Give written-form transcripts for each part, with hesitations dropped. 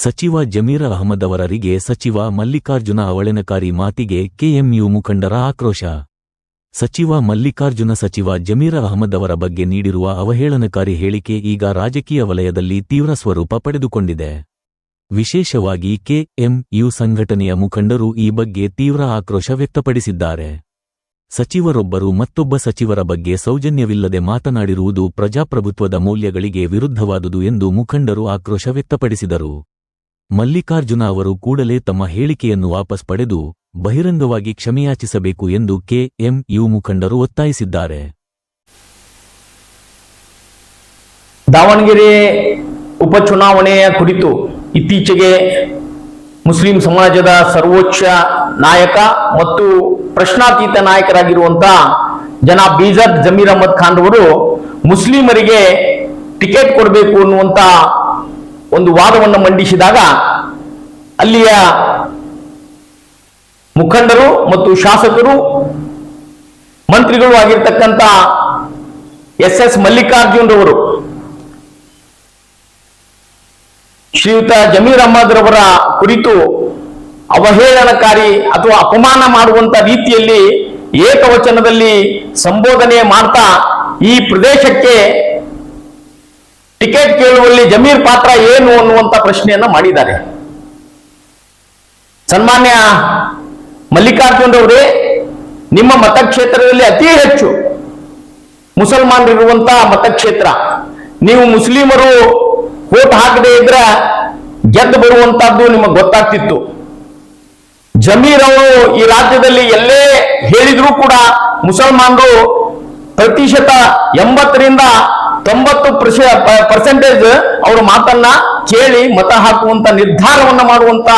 ಸಚಿವ ಜಮೀರ್ ಅಹಮದ್ ಅವರರಿಗೆ ಸಚಿವ ಮಲ್ಲಿಕಾರ್ಜುನ ಅವಹೇಳನಕಾರಿ ಮಾತಿಗೆ ಕೆಎಂಯು ಮುಖಂಡರ ಆಕ್ರೋಶ. ಸಚಿವ ಮಲ್ಲಿಕಾರ್ಜುನ ಸಚಿವ ಜಮೀರ್ ಅಹಮದ್ ಅವರ ಬಗ್ಗೆ ನೀಡಿರುವ ಅವಹೇಳನಕಾರಿ ಹೇಳಿಕೆ ಈಗ ರಾಜಕೀಯ ವಲಯದಲ್ಲಿ ತೀವ್ರ ಸ್ವರೂಪ ಪಡೆದುಕೊಂಡಿದೆ. ವಿಶೇಷವಾಗಿ ಕೆಎಂಯು ಸಂಘಟನೆಯ ಮುಖಂಡರು ಈ ಬಗ್ಗೆ ತೀವ್ರ ಆಕ್ರೋಶ ವ್ಯಕ್ತಪಡಿಸಿದ್ದಾರೆ. ಸಚಿವರೊಬ್ಬರು ಮತ್ತೊಬ್ಬ ಸಚಿವರ ಬಗ್ಗೆ ಸೌಜನ್ಯವಿಲ್ಲದೆ ಮಾತನಾಡಿರುವುದು ಪ್ರಜಾಪ್ರಭುತ್ವದ ಮೌಲ್ಯಗಳಿಗೆ ವಿರುದ್ಧವಾದುದು ಎಂದು ಮುಖಂಡರು ಆಕ್ರೋಶ ವ್ಯಕ್ತಪಡಿಸಿದರು. ಮಲ್ಲಿಕಾರ್ಜುನ ಅವರು ಕೂಡಲೇ ತಮ್ಮ ಹೇಳಿಕೆಯನ್ನು ವಾಪಸ್ ಪಡೆದು ಬಹಿರಂಗವಾಗಿ ಕ್ಷಮೆಯಾಚಿಸಬೇಕು ಎಂದು ಕೆಎಂಯು ಮುಖಂಡರು ಒತ್ತಾಯಿಸಿದ್ದಾರೆ. ದಾವಣಗೆರೆ ಉಪಚುನಾವಣೆಯ ಕುರಿತು ಇತ್ತೀಚೆಗೆ ಮುಸ್ಲಿಂ ಸಮಾಜದ ಸರ್ವೋಚ್ಚ ನಾಯಕ ಮತ್ತು ಪ್ರಶ್ನಾತೀತ ನಾಯಕರಾಗಿರುವಂತಹ ಜನಾಬ್ ಬೀಜರ್ ಜಮೀರ್ ಅಹಮದ್ ಖಾನ್ ಅವರು ಮುಸ್ಲಿಮರಿಗೆ ಟಿಕೆಟ್ ಕೊಡಬೇಕು ಅನ್ನುವಂತ ಒಂದು ವಾದವನ್ನು ಮಂಡಿಸಿದಾಗ ಅಲ್ಲಿಯ ಮುಖಂಡರು ಮತ್ತು ಶಾಸಕರು ಮಂತ್ರಿಗಳು ಆಗಿರ್ತಕ್ಕಂಥ ಎಸ್ ಮಲ್ಲಿಕಾರ್ಜುನ್ ರವರು ಶ್ರೀಯುತ ಜಮೀರ್ ಅಹಮದ್ ರವರ ಕುರಿತು ಅವಹೇಳನಕಾರಿ ಅಥವಾ ಅಪಮಾನ ಮಾಡುವಂತ ರೀತಿಯಲ್ಲಿ ಏಕವಚನದಲ್ಲಿ ಸಂಬೋಧನೆ ಮಾಡ್ತಾ ಈ ಪ್ರದೇಶಕ್ಕೆ ಟಿಕೆಟ್ ಕೇಳುವಲ್ಲಿ ಜಮೀರ್ ಪಾತ್ರ ಏನು ಅನ್ನುವಂತ ಪ್ರಶ್ನೆಯನ್ನ ಮಾಡಿದ್ದಾರೆ. ಸನ್ಮಾನ್ಯ ಮಲ್ಲಿಕಾರ್ಜುನ್ ರವರೇ, ನಿಮ್ಮ ಮತಕ್ಷೇತ್ರದಲ್ಲಿ ಅತಿ ಹೆಚ್ಚು ಮುಸಲ್ಮಾನರಿರುವಂತಹ ಮತಕ್ಷೇತ್ರ. ನೀವು ಮುಸ್ಲಿಮರು ವೋಟ್ ಹಾಕದೇ ಇದ್ರೆ ಗೆದ್ದು ಬರುವಂತಹದ್ದು ನಿಮಗೆ ಗೊತ್ತಾಗ್ತಿತ್ತು. ಜಮೀರ್ ಅವರು ಈ ರಾಜ್ಯದಲ್ಲಿ ಎಲ್ಲೇ ಹೇಳಿದ್ರು ಕೂಡ ಮುಸಲ್ಮಾನರು ಪ್ರತಿಶತ 80ರಿಂದ 90% ಅವರ ಮಾತನ್ನ ಕೇಳಿ ಮತ ಹಾಕುವಂತ ನಿರ್ಧಾರವನ್ನ ಮಾಡುವಂತ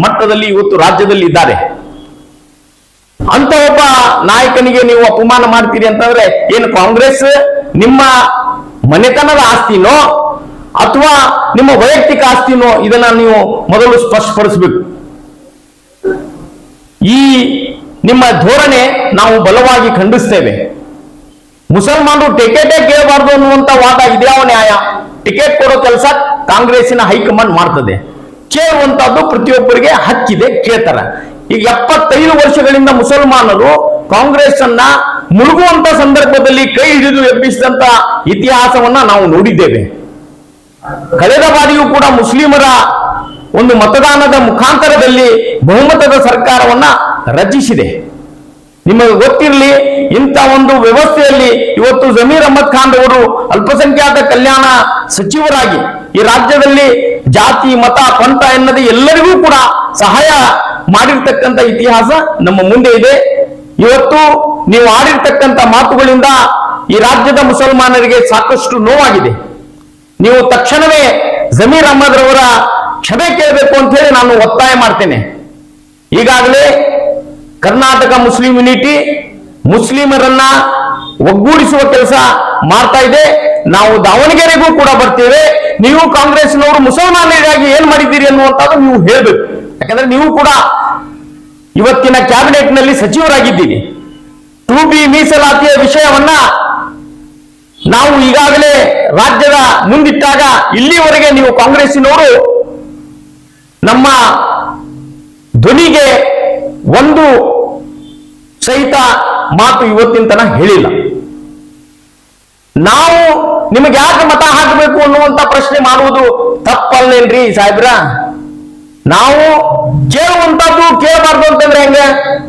ಮಟ್ಟದಲ್ಲಿ ಇವತ್ತು ರಾಜ್ಯದಲ್ಲಿ ಇದ್ದಾರೆ. ಅಂತ ಒಬ್ಬ ನಾಯಕನಿಗೆ ನೀವು ಅಪಮಾನ ಮಾಡ್ತೀರಿ ಅಂತಂದ್ರೆ ಏನು ಕಾಂಗ್ರೆಸ್ ನಿಮ್ಮ ಮನೆತನದ ಆಸ್ತಿನೋ ಅಥವಾ ನಿಮ್ಮ ವೈಯಕ್ತಿಕ ಆಸ್ತಿನೋ ಇದನ್ನ ನೀವು ಮೊದಲು ಸ್ಪಷ್ಟಪಡಿಸಬೇಕು. ಈ ನಿಮ್ಮ ಧೋರಣೆ ನಾವು ಬಲವಾಗಿ ಖಂಡಿಸ್ತೇವೆ. ಮುಸಲ್ಮಾನರು ಟಿಕೆಟೇ ಕೇಳಬಾರ್ದು ಅನ್ನುವಂತ ವಾದ ಇದ್ಯಾವ ನ್ಯಾಯ? ಟಿಕೆಟ್ ಕೊಡೋ ಕೆಲಸ ಕಾಂಗ್ರೆಸ್ಸಿನ ಹೈಕಮಾಂಡ್ ಮಾಡ್ತದೆ. ಕೇಳುವಂತಹದ್ದು ಪ್ರತಿಯೊಬ್ಬರಿಗೆ ಹಕ್ಕಿದೆ, ಕೇಳ್ತಾರ. ಈಗ 75 ವರ್ಷಗಳಿಂದ ಮುಸಲ್ಮಾನರು ಕಾಂಗ್ರೆಸ್ ಅನ್ನ ಮುಳುಗುವಂತ ಸಂದರ್ಭದಲ್ಲಿ ಕೈ ಹಿಡಿದು ಎಬ್ಬಿಸಿದಂತ ಇತಿಹಾಸವನ್ನ ನಾವು ನೋಡಿದ್ದೇವೆ. ಕಳೆದ ಬಾರಿಯೂ ಕೂಡ ಮುಸ್ಲಿಮರ ಒಂದು ಮತದಾನದ ಮುಖಾಂತರದಲ್ಲಿ ಬಹುಮತದ ಸರ್ಕಾರವನ್ನ ರಚಿಸಿದೆ. ನಿಮಗೆ ಗೊತ್ತಿರಲಿ, ಇಂಥ ಒಂದು ವ್ಯವಸ್ಥೆಯಲ್ಲಿ ಇವತ್ತು ಜಮೀರ್ ಅಹಮದ್ ಖಾನ್ ಅವರು ಅಲ್ಪಸಂಖ್ಯಾತ ಕಲ್ಯಾಣ ಸಚಿವರಾಗಿ ಈ ರಾಜ್ಯದಲ್ಲಿ ಜಾತಿ ಮತ ಪಂಥ ಎನ್ನದೇ ಎಲ್ಲರಿಗೂ ಕೂಡ ಸಹಾಯ ಮಾಡಿರ್ತಕ್ಕಂಥ ಇತಿಹಾಸ ನಮ್ಮ ಮುಂದೆ ಇದೆ. ಇವತ್ತು ನೀವು ಆಡಿರ್ತಕ್ಕಂಥ ಮಾತುಗಳಿಂದ ಈ ರಾಜ್ಯದ ಮುಸಲ್ಮಾನರಿಗೆ ಸಾಕಷ್ಟು ನೋವಾಗಿದೆ. ನೀವು ತಕ್ಷಣವೇ ಜಮೀರ್ ಅಹಮದ್ ರವರ ಕ್ಷಮೆ ಕೇಳಬೇಕು ಅಂತ ಹೇಳಿ ನಾನು ಒತ್ತಾಯ ಮಾಡ್ತೇನೆ. ಈಗಾಗಲೇ ಕರ್ನಾಟಕ ಮುಸ್ಲಿಂ ಯೂನಿಟಿ ಮುಸ್ಲಿಮರನ್ನ ಒಗ್ಗೂಡಿಸುವ ಕೆಲಸ ಮಾಡ್ತಾ ಇದೆ. ನಾವು ದಾವಣಗೆರೆಗೂ ಕೂಡ ಬರ್ತೇವೆ. ನೀವು ಕಾಂಗ್ರೆಸ್ನವರು ಮುಸಲ್ಮಾನರಿಗಾಗಿ ಏನ್ ಮಾಡಿದ್ದೀರಿ ಅನ್ನುವಂಥದ್ದು ನೀವು ಹೇಳ್ಬೇಕು. ಯಾಕಂದ್ರೆ ನೀವು ಕೂಡ ಇವತ್ತಿನ ಕ್ಯಾಬಿನೆಟ್ ನಲ್ಲಿ ಸಚಿವರಾಗಿದ್ದೀರಿ. 2B ಮೀಸಲಾತಿಯ ವಿಷಯವನ್ನ ನಾವು ಈಗಾಗಲೇ ರಾಜ್ಯದ ಮುಂದಿಟ್ಟಾಗ ಇಲ್ಲಿವರೆಗೆ ನೀವು ಕಾಂಗ್ರೆಸ್ಸಿನವರು ನಮ್ಮ ಧ್ವನಿಗೆ ಒಂದು ಸಹಿತ ಮಾತು ಇವತ್ತಿನ ತನಕ ಹೇಳಿಲ್ಲ. ನಾವು ನಿಮಗೆ ಯಾಕೆ ಮತ ಹಾಕಬೇಕು ಅನ್ನುವಂತ ಪ್ರಶ್ನೆ ಮಾಡುವುದು ತಪ್ಪಲ್ಲೇನ್ರಿ ಸಾಹೇಬ್ರ? ನಾವು ಕೇಳುವಂತದ್ದು ಕೇಳಬಾರ್ದು ಅಂತಂದ್ರೆ ಹೆಂಗೆ?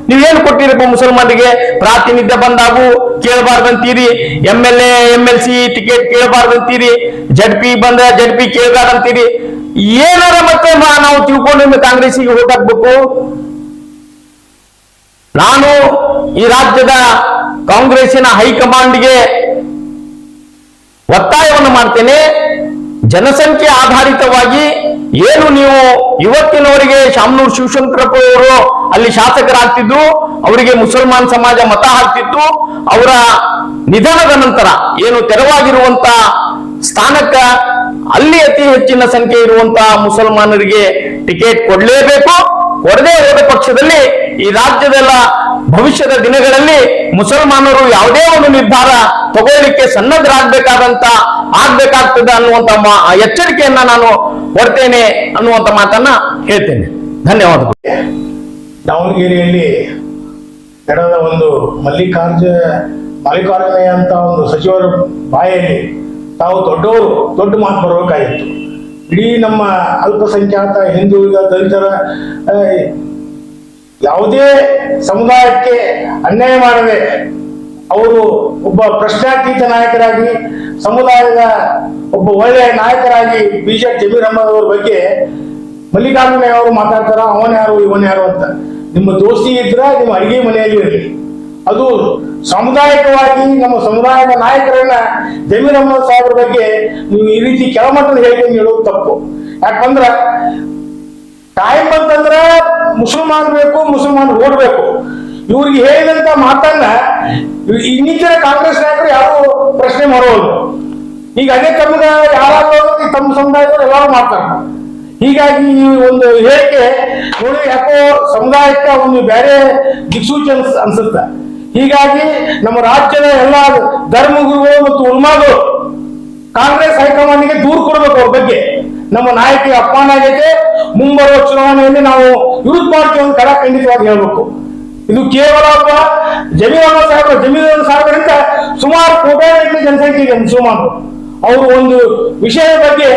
ನೀವೇನು ಕೊಟ್ಟಿರಪ್ಪ ಮುಸಲ್ಮಾನರಿಗೆ? ಪ್ರಾತಿನಿಧ್ಯ ಬಂದಾಗೂ ಕೇಳಬಾರ್ದಂತೀರಿ, MLA MLC ಟಿಕೆಟ್ ಕೇಳಬಾರ್ದಂತೀರಿ, ZP ಬಂದ ZP ಕೇಳಬಾರ್ದಂತೀರಿ. ಏನಾರ ಮತ್ತೆ ನಾವು ತಿಳ್ಕೊಂಡು ಕಾಂಗ್ರೆಸ್ಸಿಗೆ ವೋಟ್ ಹಾಕ್ಬೇಕು? ನಾನು ಈ ರಾಜ್ಯದ ಕಾಂಗ್ರೆಸ್ಸಿನ ಹೈಕಮಾಂಡ್ಗೆ ಒತ್ತಾಯವನ್ನು ಮಾಡ್ತೇನೆ. ಜನಸಂಖ್ಯೆ ಆಧಾರಿತವಾಗಿ ಏನು ನೀವು ಇವತ್ತಿನವರಿಗೆ ಶಾಮನೂರು ಶಿವಶಂಕರಪ್ಪ ಅವರು ಅಲ್ಲಿ ಶಾಸಕರಾಗ್ತಿದ್ರು, ಅವರಿಗೆ ಮುಸಲ್ಮಾನ್ ಸಮಾಜ ಮತ ಹಾಕ್ತಿತ್ತು. ಅವರ ನಿಧನದ ನಂತರ ಏನು ತೆರವಾಗಿರುವಂತ ಸ್ಥಾನಕ್ಕ ಅಲ್ಲಿ ಅತಿ ಹೆಚ್ಚಿನ ಸಂಖ್ಯೆ ಇರುವಂತಹ ಮುಸಲ್ಮಾನರಿಗೆ ಟಿಕೆಟ್ ಕೊಡಲೇಬೇಕು. ಕೊಡದೇ ಹೋದ ಪಕ್ಷದಲ್ಲಿ ಈ ರಾಜ್ಯದೆಲ್ಲ ಭವಿಷ್ಯದ ದಿನಗಳಲ್ಲಿ ಮುಸಲ್ಮಾನರು ಯಾವುದೇ ಒಂದು ನಿರ್ಧಾರ ತಗೊಳ್ಳಿಕ್ಕೆ ಆಗ್ಬೇಕಾಗ್ತದೆ ಅನ್ನುವಂತ ಎಚ್ಚರಿಕೆಯನ್ನ ನಾನು ಕೊಡ್ತೇನೆ ಅನ್ನುವಂತ ಮಾತನ್ನ ಹೇಳ್ತೇನೆ. ಧನ್ಯವಾದಗಳು. ದಾವಣಗೆರೆಯಲ್ಲಿ ನಡೆದ ಒಂದು ಮಲ್ಲಿಕಾರ್ಜುನಯ್ಯ ಅಂತ ಒಂದು ಸಚಿವರ ಬಾಯಲ್ಲಿ ತಾವು ದೊಡ್ಡ ಮಾತು ಬರಬೇಕಾಗಿತ್ತು. ಇಡೀ ನಮ್ಮ ಅಲ್ಪಸಂಖ್ಯಾತ ಹಿಂದುಳಿದ ದಲಿತರ ಯಾವುದೇ ಸಮುದಾಯಕ್ಕೆ ಅನ್ಯಾಯ ಮಾಡದೆ ಅವರು ಒಬ್ಬ ಪ್ರಶ್ನಾತೀತ ನಾಯಕರಾಗಿ ಸಮುದಾಯದ ಒಬ್ಬ ಒಳ್ಳೆಯ ನಾಯಕರಾಗಿ ಬಿಜೆಪಿ ಜಮೀರ್ ಅಹಮದ್ ಅವರ ಬಗ್ಗೆ ಮಲ್ಲಿಕಾರ್ಜುನಯ್ಯ ಅವರು ಮಾತಾಡ್ತಾರ, ಅವನ್ ಯಾರು ಇವನ್ ಯಾರು ಅಂತ. ನಿಮ್ಮ ದೋಸ್ತಿ ಇದ್ರ ನಿಮ್ಮ ಅಡಿಗೆ ಮನೆಯಲ್ಲಿ ಇರಲಿ. ಅದು ಸಾಮುದಾಯಿಕವಾಗಿ ನಮ್ಮ ಸಮುದಾಯದ ನಾಯಕರನ್ನ ಜಮೀರ್ ಅಹಮದ್ ಸಾಹೇಬ್ರ ಬಗ್ಗೆ ನೀವು ಈ ರೀತಿ ಕೆಳಮಟ್ಟದ ಹೇಳಿಕೆ ಹೇಳೋದು ತಪ್ಪು. ಯಾಕಂದ್ರ ಟೈಮ್ ಅಂತಂದ್ರ ಮುಸಲ್ಮಾನ್ ಬೇಕು, ಮುಸಲ್ಮಾನ್ ಓಡ್ಬೇಕು. ಇವ್ರಿಗೆ ಹೇಳಿದಂತ ಮಾತನ್ನ ಇನ್ನಿತರ ಕಾಂಗ್ರೆಸ್ ನಾಯಕರು ಯಾರು ಪ್ರಶ್ನೆ ಮಾಡೋದು. ಈಗ ಅದೇ ತಮ್ಗ ಯಾರಾದ್ರೂ ತಮ್ಮ ಸಮುದಾಯದವರು ಎಲ್ಲರೂ ಮಾಡ್ತಾರೆ. ಹೀಗಾಗಿ ಈ ಒಂದು ಹೇಳಿಕೆ ನೋಡಿ ಯಾಕೋ ಸಮುದಾಯಕ್ಕೆ ಒಂದು ಬೇರೆ ದಿಕ್ಸೂಚಿ ಅನ್ಸುತ್ತೆ. ಹೀಗಾಗಿ ನಮ್ಮ ರಾಜ್ಯದ ಎಲ್ಲ ಧರ್ಮಗುರುಗಳು ಮತ್ತು ಉಲ್ಮಾಗಳು ಕಾಂಗ್ರೆಸ್ ಹೈಕಮಾಂಡ್ಗೆ ದೂರು ಕೊಡಬೇಕು. ಅವ್ರ ಬಗ್ಗೆ ನಮ್ಮ ನಾಯಕಿಗೆ ಅಪಮಾನ ಆಗೈತೆ, ಮುಂಬರುವ ಚುನಾವಣೆಯಲ್ಲಿ ನಾವು ವಿರುದ್ಧ ಮಾಡ್ತೀವಿ ಅಂತ ಖಂಡಿತವಾಗಿ ಹೇಳ್ಬೇಕು. ಇದು ಕೇವಲ ಒಬ್ಬ ಜಮೀರ್ ಅಹಮದ್ ಸಾಹೇಬರಿಂದ ಸುಮಾರು ಕೋಟ್ಯಾಂತರ ಜನಸಂಖ್ಯೆ ಇದೆ ಮುಸಲ್ಮಾನರು. ಅವರು ಒಂದು ವಿಷಯದ ಬಗ್ಗೆ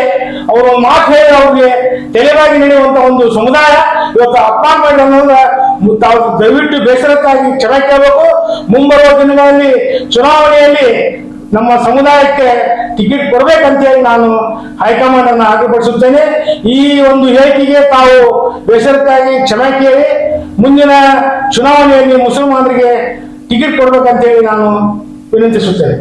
ಅವರು ಒಂದು ಮಾತು ಹೇಳಿ ಅವ್ರಿಗೆ ತಲೆಬಾಗಿ ನಡೆಯುವಂತ ಒಂದು ಸಮುದಾಯ ಇವತ್ತು ಅಪಮಾನ ಮಾಡಿ ಅನ್ನೋದು ತಾವು ದಯವಿಟ್ಟು ಬೇಸರಕ್ಕಾಗಿ ಕ್ಷಮೆ ಕೇಳಬೇಕು. ಮುಂಬರುವ ದಿನಗಳಲ್ಲಿ ಚುನಾವಣೆಯಲ್ಲಿ ನಮ್ಮ ಸಮುದಾಯಕ್ಕೆ ಟಿಕೆಟ್ ಕೊಡ್ಬೇಕಂತೇಳಿ ನಾನು ಹೈಕಮಾಂಡ್ ಅನ್ನು ಆಗ್ರಹಪಡಿಸುತ್ತೇನೆ. ಈ ಒಂದು ಹೇಳಿಕೆಗೆ ತಾವು ಬೇಸರಕ್ಕಾಗಿ ಕ್ಷಮೆ ಕೇಳಿ ಮುಂದಿನ ಚುನಾವಣೆಯಲ್ಲಿ ಮುಸಲ್ಮಾನರಿಗೆ ಟಿಕೆಟ್ ಕೊಡ್ಬೇಕಂತೇಳಿ ನಾನು ವಿನಂತಿಸುತ್ತೇನೆ.